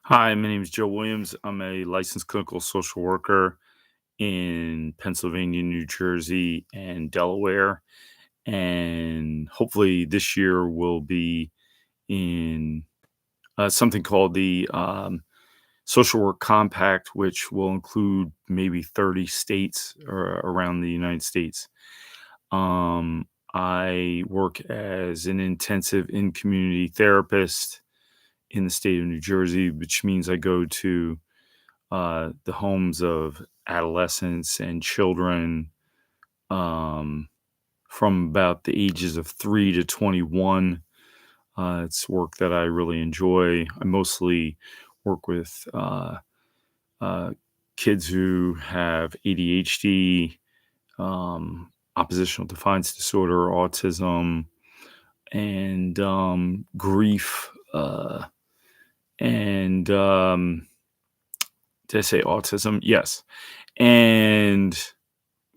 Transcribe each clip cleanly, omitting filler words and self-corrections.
Hi, my name is Joe Williams. I'm a licensed clinical social worker in Pennsylvania, New Jersey, and Delaware. And hopefully, this year will be in something called the Social Work Compact, which will include maybe 30 states around the United States. I work as an intensive in community therapist in the state of New Jersey, which means I go to the homes of adolescents and children um, from about the ages of 3 to 21. It's work that I really enjoy. I mostly work with uh, kids who have ADHD, oppositional defiance disorder, autism, and grief. And Did I say autism? Yes. And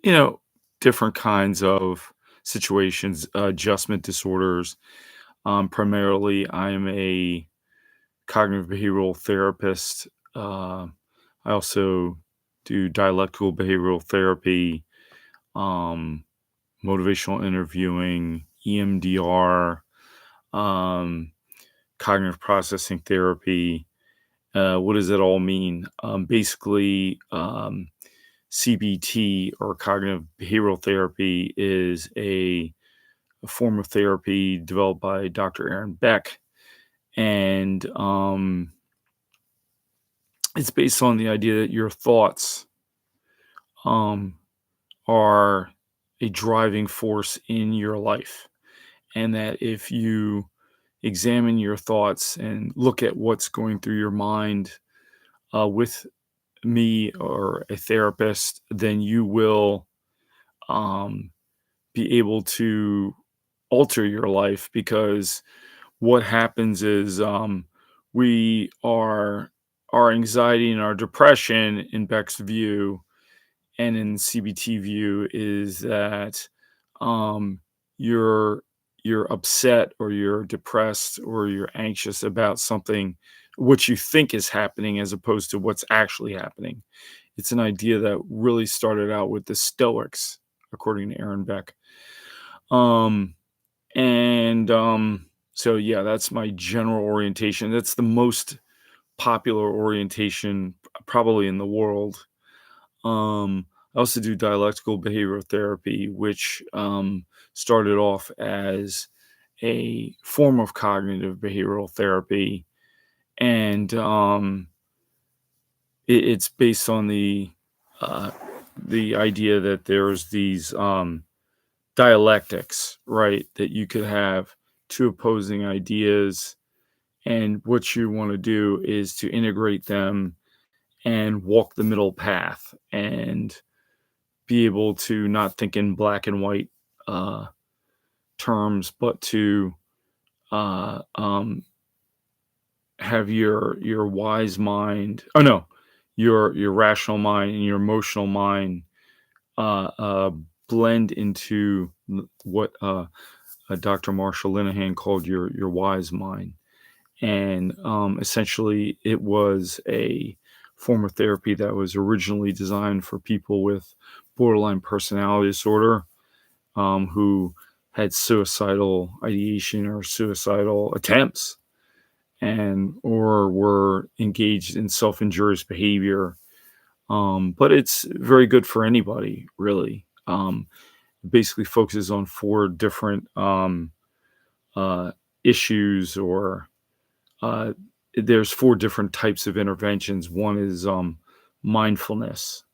you know, different kinds of situations, adjustment disorders. Primarily, I'm a cognitive behavioral therapist. I also do dialectical behavioral therapy, um, motivational interviewing, EMDR, um, cognitive processing therapy. What does it all mean? Basically, CBT, or cognitive behavioral therapy, is a form of therapy developed by Dr. Aaron Beck. And It's based on the idea that your thoughts um, are a driving force in your life. And that if you examine your thoughts and look at what's going through your mind with me or a therapist, then you will um, be able to alter your life, because what happens is we are our anxiety and our depression, in Beck's view and in CBT view, is that um, you're you're upset or you're depressed or you're anxious about something which you think is happening as opposed to what's actually happening. It's an idea that really started out with the Stoics, according to Aaron Beck. Um, and So yeah, that's my general orientation. That's the most popular orientation probably in the world. I also do dialectical behavioral therapy, which started off as a form of cognitive behavioral therapy, and it's based on uh, the idea that there's these dialectics, right? That you could have two opposing ideas, and what you want to do is to integrate them and walk the middle path and be able to not think in black and white uh, terms, but to uh, um, have your wise mind. Oh no, your rational mind and your emotional mind uh, uh, blend into what Dr. Marshall Linehan called your wise mind. And essentially, it was a form of therapy that was originally designed for people with borderline personality disorder, who had suicidal ideation or suicidal attempts, and or were engaged in self-injurious behavior. But it's very good for anybody, really. It basically focuses on four different uh, issues, or uh, there's four different types of interventions. One is mindfulness.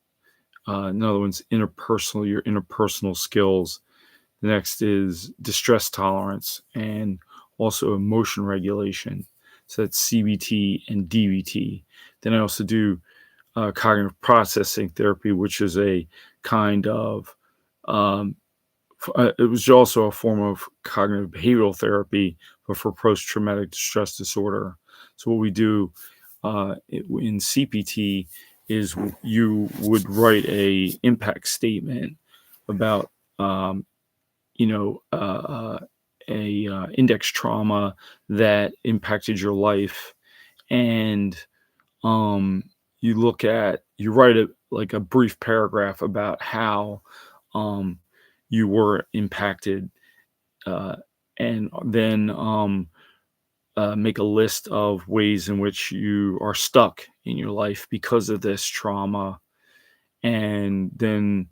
Another one's interpersonal, your interpersonal skills. The next is distress tolerance and also emotion regulation. So that's CBT and DBT. Then I also do cognitive processing therapy, which is a kind of um, it was also a form of cognitive behavioral therapy, but for post-traumatic stress disorder. So what we do in CPT is you would write a impact statement about um, you know, a index trauma that impacted your life, and um, you write like a brief paragraph about how um, you were impacted, uh, and then make a list of ways in which you are stuck in your life because of this trauma, and then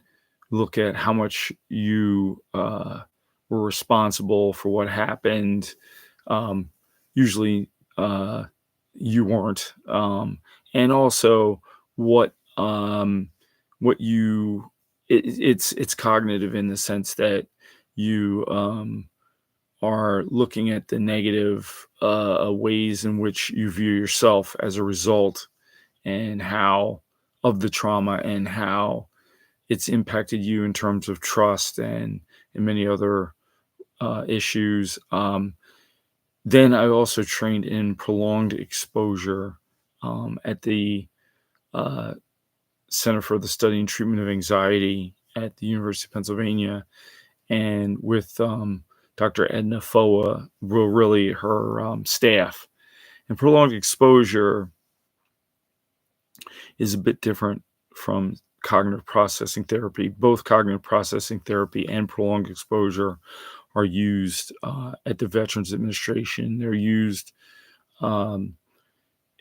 look at how much you were responsible for what happened. Um, Usually, uh, you weren't, and also what what you it's cognitive in the sense that you are looking at the negative ways in which you view yourself as a result, and how of the trauma, and how it's impacted you in terms of trust and many other issues. Then I also trained in prolonged exposure at the uh, Center for the Study and Treatment of Anxiety at the University of Pennsylvania, and with Dr. Edna Foa, really her staff. And prolonged exposure is a bit different from cognitive processing therapy. Both cognitive processing therapy and prolonged exposure are used at the Veterans Administration. They're used um,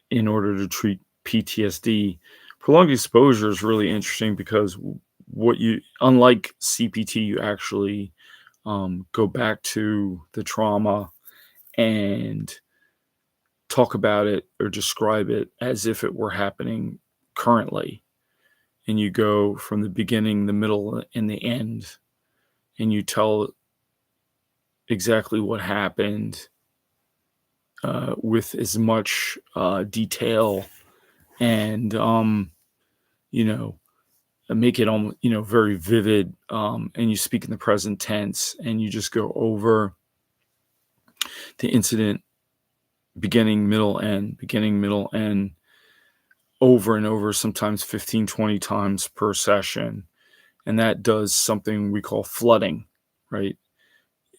in order to treat PTSD. Prolonged exposure is really interesting because unlike CPT, you actually go back to the trauma and talk about it or describe it as if it were happening currently. And you go from the beginning, the middle, and the end, and you tell exactly what happened with as much detail, and you know make it almost very vivid, and you speak in the present tense, and you just go over the incident, beginning, middle, end, over and over, sometimes 15, 20 times per session. And that does something we call flooding, right?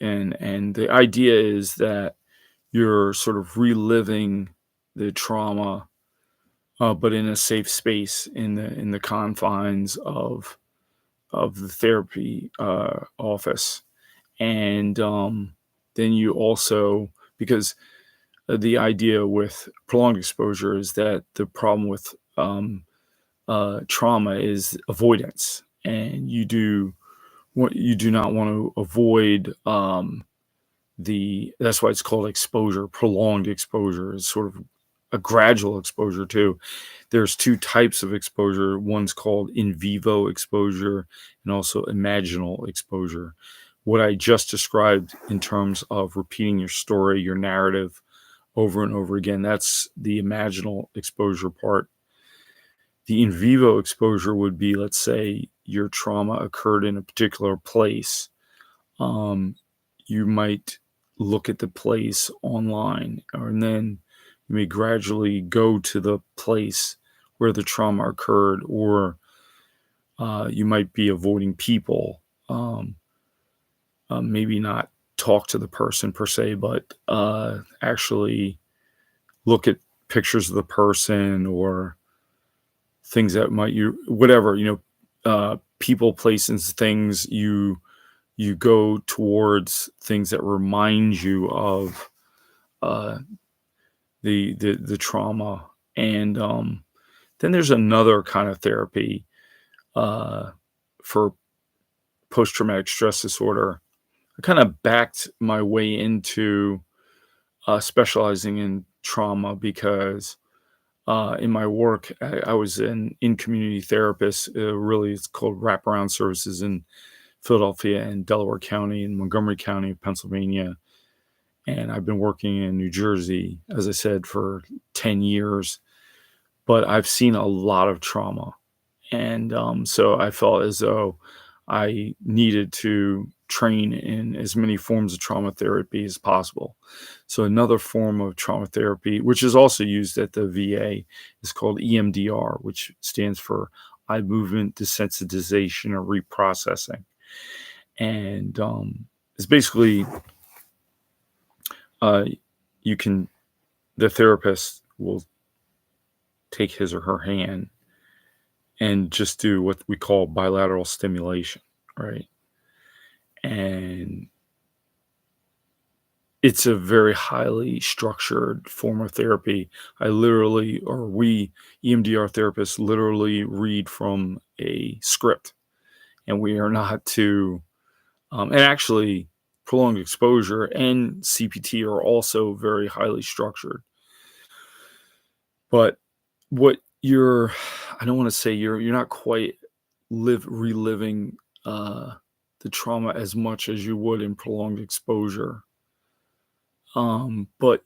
And the idea is that you're sort of reliving the trauma, but in a safe space, in the confines of the therapy office. And then you also, because the idea with prolonged exposure is that the problem with trauma is avoidance, and you do not want to avoid that's why it's called exposure. Prolonged exposure is sort of a gradual exposure too. There's two types of exposure. One's called in vivo exposure, and also imaginal exposure. What I just described in terms of repeating your story, your narrative over and over again, that's the imaginal exposure part. The in vivo exposure would be, let's say your trauma occurred in a particular place. Um, you might look at the place online, and then you may gradually go to the place where the trauma occurred, or you might be avoiding people. Maybe not talk to the person per se, but actually look at pictures of the person, or things that might whatever, people, places, things. You go towards things that remind you of uh, the trauma. And then there's another kind of therapy uh, for post traumatic stress disorder. I kind of backed my way into specializing in trauma because in my work, I was an in community therapist. Really, it's called wraparound services in Philadelphia and Delaware County and Montgomery County of Pennsylvania. And I've been working in New Jersey, as I said, for 10 years. But I've seen a lot of trauma. And so I felt as though I needed to train in as many forms of trauma therapy as possible. So another form of trauma therapy, which is also used at the VA, is called EMDR, which stands for eye movement desensitization or reprocessing. And it's basically uh, you can the therapist will take his or her hand and just do what we call bilateral stimulation, right? And it's a very highly structured form of therapy. I literally, or we EMDR therapists literally read from a script, and we are not to, and actually, prolonged exposure and CPT are also very highly structured. But what you're, I don't want to say you're not quite reliving uh, the trauma as much as you would in prolonged exposure. But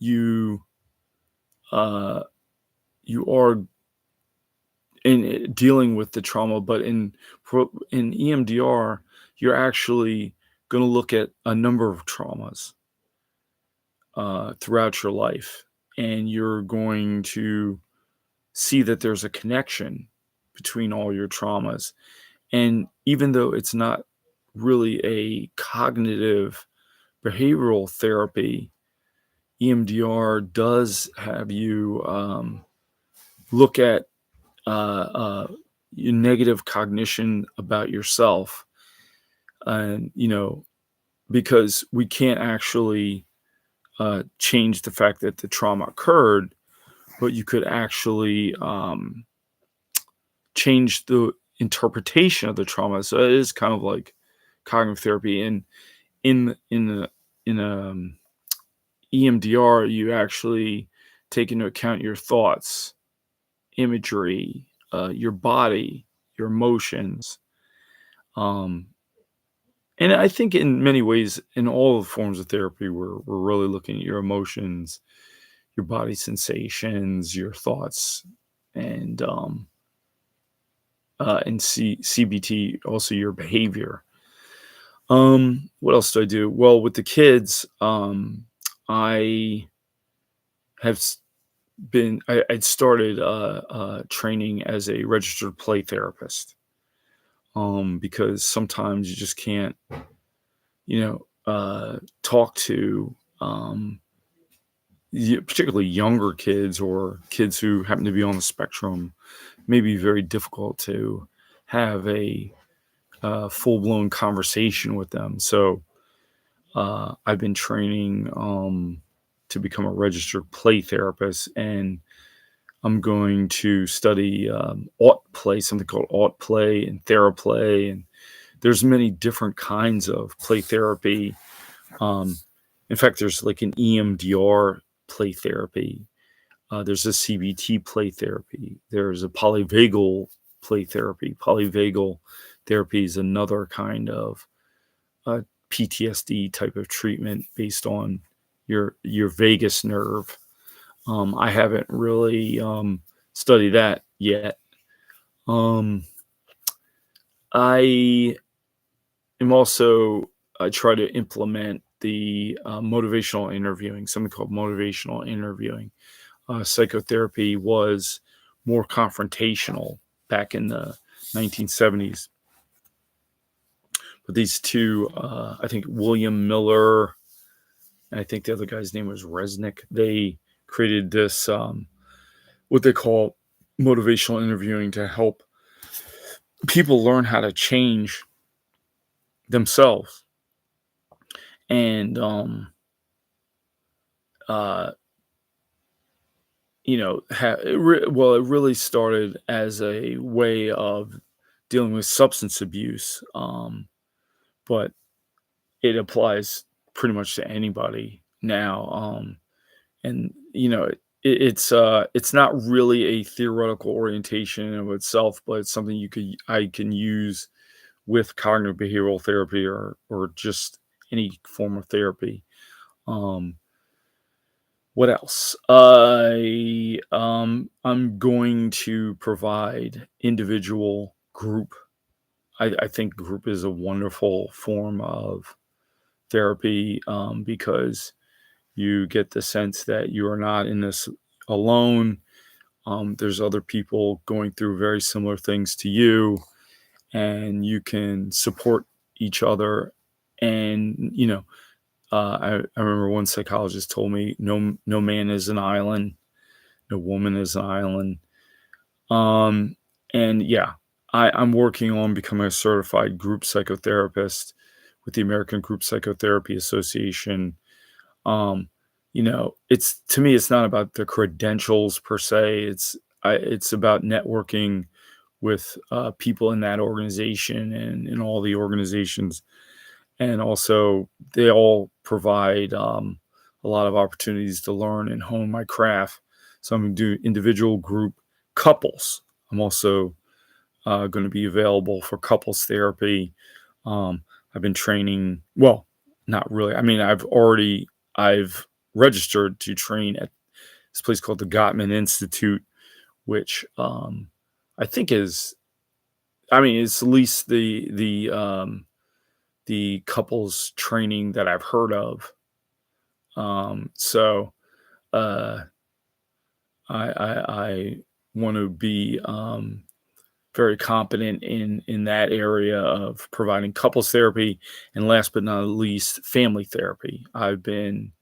uh, you are in dealing with the trauma, but in EMDR, you're actually going to look at a number of traumas throughout your life, and you're going to see that there's a connection between all your traumas. And even though it's not really a cognitive behavioral therapy, EMDR does have you look at your negative cognition about yourself. And, because we can't actually change the fact that the trauma occurred, but you could actually change the interpretation of the trauma. So it is kind of like cognitive therapy. And in EMDR, you actually take into account your thoughts, imagery, your body, your emotions. Um, and I think in many ways, in all the forms of therapy, we're really looking at your emotions, your body sensations, your thoughts, and CBT also your behavior. What else do I do? Well, with the kids, I have I'd started training as a registered play therapist. Because sometimes you just can't, talk to particularly younger kids or kids who happen to be on the spectrum. May be very difficult to have a full blown conversation with them. So I've been training to become a registered play therapist, and I'm going to study aut play, something called aut play and theraplay, and there's many different kinds of play therapy. Um, in fact, there's like an EMDR play therapy. There's a CBT play therapy. There's a polyvagal play therapy. Polyvagal therapy is another kind of PTSD type of treatment based on your vagus nerve. I haven't really studied that yet. Um, I am also I try to implement the motivational interviewing, something called motivational interviewing. Psychotherapy was more confrontational back in the 1970s. But these two, I think William Miller, and I think the other guy's name was Resnick, they created this, what they call motivational interviewing to help people learn how to change themselves. And, uh, it really started as a way of dealing with substance abuse, but it applies pretty much to anybody now. And it's not really a theoretical orientation in and of itself, but it's something I can use with cognitive behavioral therapy or just any form of therapy. Um, what else? I'm going to provide individual group. I think group is a wonderful form of therapy, because you get the sense that you are not in this alone. There's other people going through very similar things to you, and you can support each other. And I remember one psychologist told me, no man is an island, no woman is an island. Um, and yeah, I'm working on becoming a certified group psychotherapist with the American Group Psychotherapy Association. Um, it's to me, it's not about the credentials per se. It's about networking with people in that organization and in all the organizations, and also they all provide a lot of opportunities to learn and hone my craft. So I'm going to do individual, group, couples. I'm also going to be available for couples therapy. Um, I've been training. Well, not really. I mean, I've registered to train at this place called the Gottman Institute, which I think is. I mean, it's at least the couples training that I've heard of. So uh, I want to be very competent in that area of providing couples therapy, and last but not least, family therapy. I've been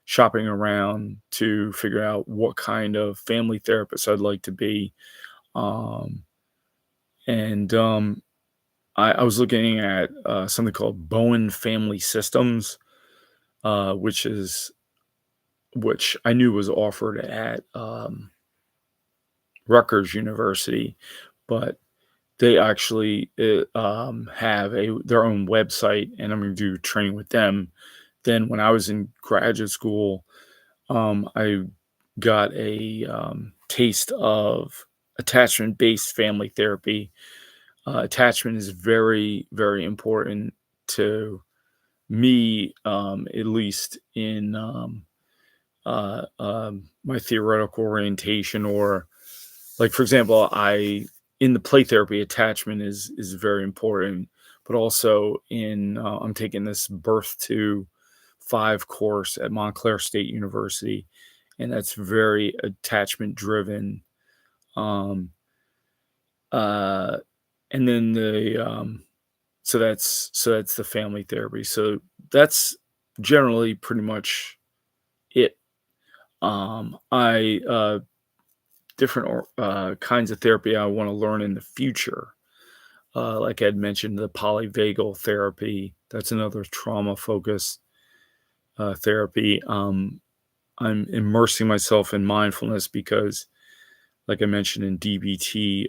shopping around to figure out what kind of family therapist I'd like to be, um, and I was looking at something called Bowen Family Systems, which is which I knew was offered at Rutgers University, but they actually have their own website, and I'm going to do training with them. Then, when I was in graduate school, I got a taste of attachment-based family therapy. Attachment is very, very important to me, at least in my theoretical orientation, or like, for example, I in the play therapy, attachment is very important, but also in I'm taking this birth to 5 course at Montclair State University, and that's very attachment driven. Um, uh, and then that's the family therapy. So that's generally pretty much it. I different kinds of therapy I want to learn in the future. Like I'd mentioned, the polyvagal therapy. That's another trauma focused therapy. I'm immersing myself in mindfulness because, like I mentioned in DBT,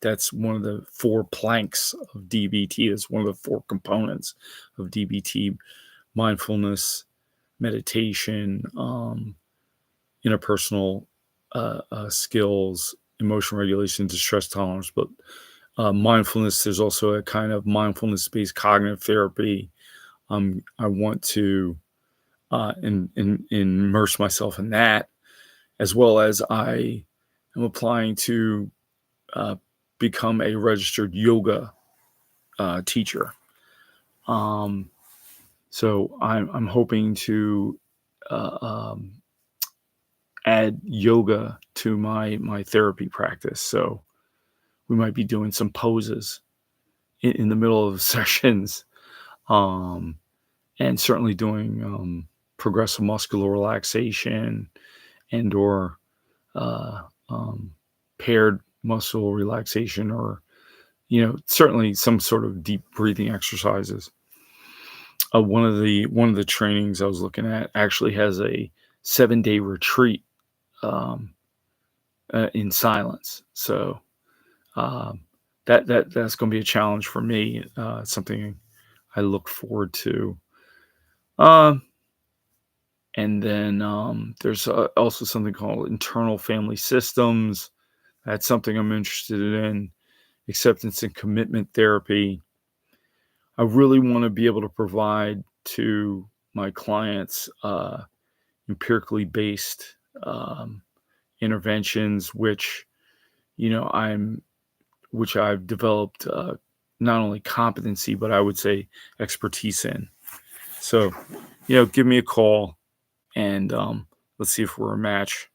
that's one of the 4 planks of DBT. It's one of the 4 components of DBT: mindfulness, meditation, interpersonal skills, emotion regulation, distress tolerance. But mindfulness, there's also a kind of mindfulness-based cognitive therapy. I want to immerse myself in that, as well as I am applying to uh, become a registered yoga teacher. Um, so I'm hoping to uh, um, add yoga to my therapy practice. So we might be doing some poses in the middle of sessions, um, and certainly doing progressive muscular relaxation and or uh, um, paired muscle relaxation, or certainly some sort of deep breathing exercises. One of the trainings I was looking at actually has a 7-day retreat um, in silence. So um, that's going to be a challenge for me. Something I look forward to. Um, and then there's also something called internal family systems. That's something I'm interested in. Acceptance and commitment therapy. I really want to be able to provide to my clients empirically based interventions, I'm which I've developed not only competency, but I would say expertise in. So, give me a call, and let's see if we're a match.